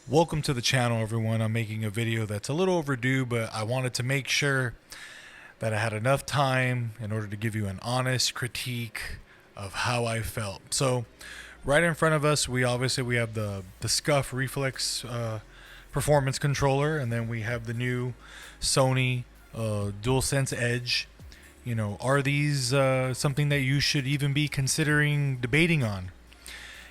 Welcome to the channel, everyone. I'm making a video that's a little overdue, but I wanted to make sure that I had enough time in order to give you an honest critique of how I felt. So right in front of us, we have the Scuf Reflex performance controller, and then we have the new Sony DualSense Edge. Are these something that you should even be considering debating on?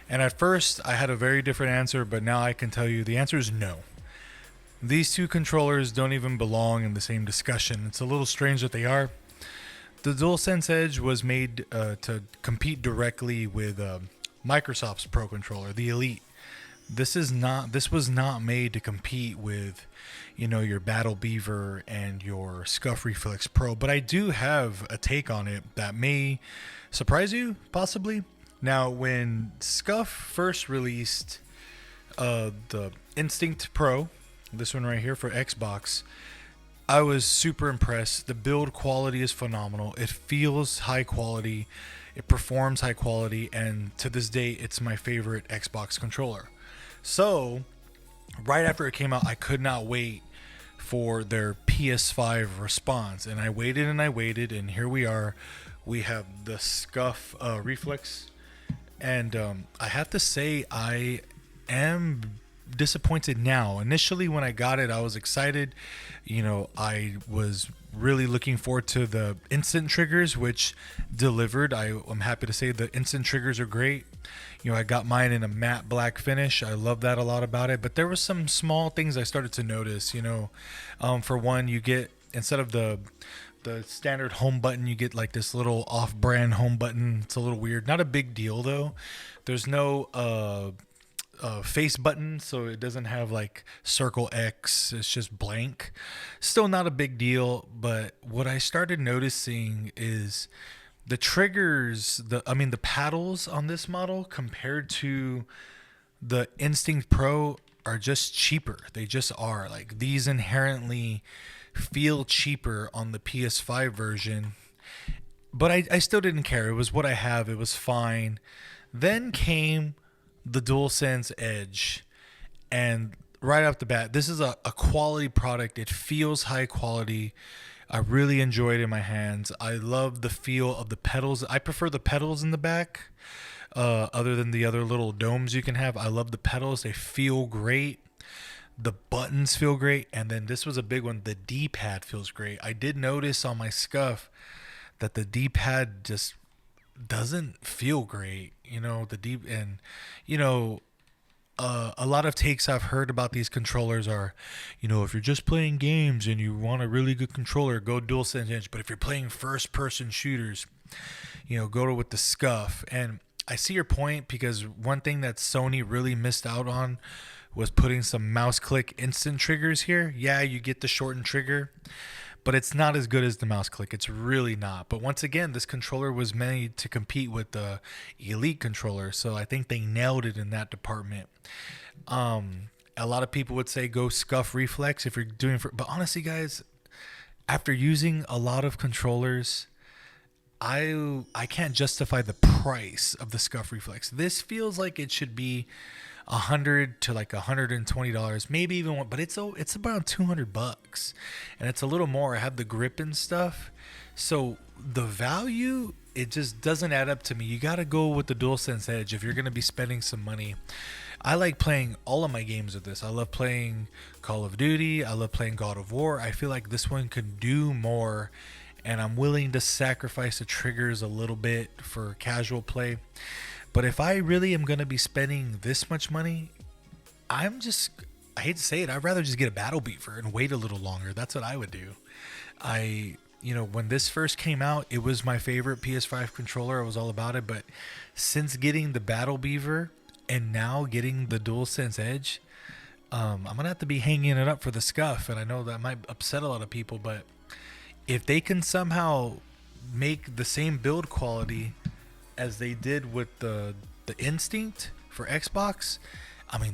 And at first, I had a very different answer, but now I can tell you the answer is no. These two controllers don't even belong in the same discussion. It's a little strange that they are. The DualSense Edge was made to compete directly with Microsoft's Pro controller, the Elite. This was not made to compete with, your Battle Beaver and your Scuf Reflex Pro. But I do have a take on it that may surprise you, possibly. Now, when Scuf first released the Instinct Pro, this one right here for Xbox, I was super impressed. The build quality is phenomenal. It feels high quality. It performs high quality. And to this day, it's my favorite Xbox controller. So, right after it came out, I could not wait for their PS5 response. And I waited and I waited. And here we are. We have the Scuf Reflex. And I have to say, I am disappointed now. Initially, when I got it, I was excited. I was really looking forward to the instant triggers, which delivered. I'm happy to say the instant triggers are great. I got mine in a matte black finish. I love that a lot about it. But there were some small things I started to notice. For one, you get, instead of the standard home button, you get like this little off-brand home button. It's a little weird. Not a big deal though. There's no face button, so it doesn't have like circle X. It's just blank. Still not a big deal, but what I started noticing is the triggers, the paddles on this model compared to the Instinct Pro are just cheaper. They just are. Like, these inherently feel cheaper on the PS5 version, but I still didn't care. It was what I have. It was fine. Then came the DualSense Edge, and right off the bat, this is a quality product. It feels high quality. I really enjoyed it in my hands. I love the feel of the pedals. I prefer the pedals in the back, other than the other little domes you can have. I love the pedals. They feel great. The buttons feel great. And then this was a big one. The D-pad feels great. I did notice on my Scuf that the D-pad just doesn't feel great. A lot of takes I've heard about these controllers are, if you're just playing games and you want a really good controller, go DualSense Edge. But if you're playing first-person shooters, go with the Scuf. And I see your point, because one thing that Sony really missed out on was putting some mouse click instant triggers here. Yeah, you get the shortened trigger, but it's not as good as the mouse click. It's really not. But once again, this controller was made to compete with the Elite controller, so I think they nailed it in that department. A lot of people would say go Scuf Reflex if you're doing but honestly, guys, after using a lot of controllers, I can't justify the price of the Scuf Reflex. This feels like it should be $100 to like $120, maybe even one, but it's about $200, and it's a little more. I have the grip and stuff, so the value, it just doesn't add up to me. You got to go with the DualSense Edge if you're going to be spending some money. I like playing all of my games with this. I love playing Call of Duty. I love playing God of War. I feel like this one could do more, and I'm willing to sacrifice the triggers a little bit for casual play. But if I really am going to be spending this much money, I hate to say it, I'd rather just get a Battle Beaver and wait a little longer. That's what I would do. When this first came out, it was my favorite PS5 controller. I was all about it. But since getting the Battle Beaver and now getting the DualSense Edge, I'm going to have to be hanging it up for the Scuf. And I know that might upset a lot of people, but if they can somehow make the same build quality as they did with the Instinct for Xbox,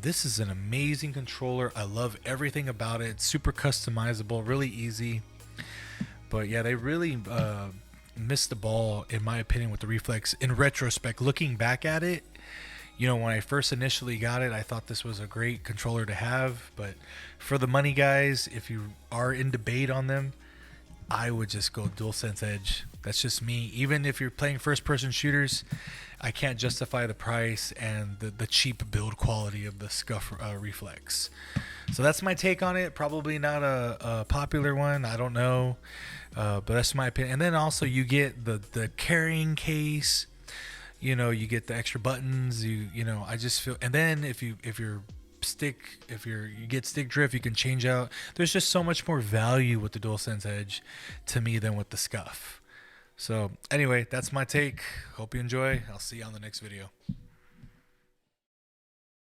this is an amazing controller. I love everything about it. It's super customizable, really easy. But yeah, they really missed the ball, in my opinion, with the Reflex. In retrospect, looking back at it, You know, when I first initially got it, I thought this was a great controller to have, but for the money, guys, if you are in debate on them, I would just go DualSense Edge. That's just me. Even if you're playing first-person shooters, I can't justify the price and the cheap build quality of the Scuf Reflex. So that's my take on it. Probably not a popular one. I don't know, but that's my opinion. And then also you get the carrying case. You know, you get the extra buttons. You know, I just feel. And then if you get stick drift, you can change out. There's just so much more value with the DualSense Edge to me than with the Scuf. So anyway, that's my take. Hope you enjoy. I'll see you on the next video.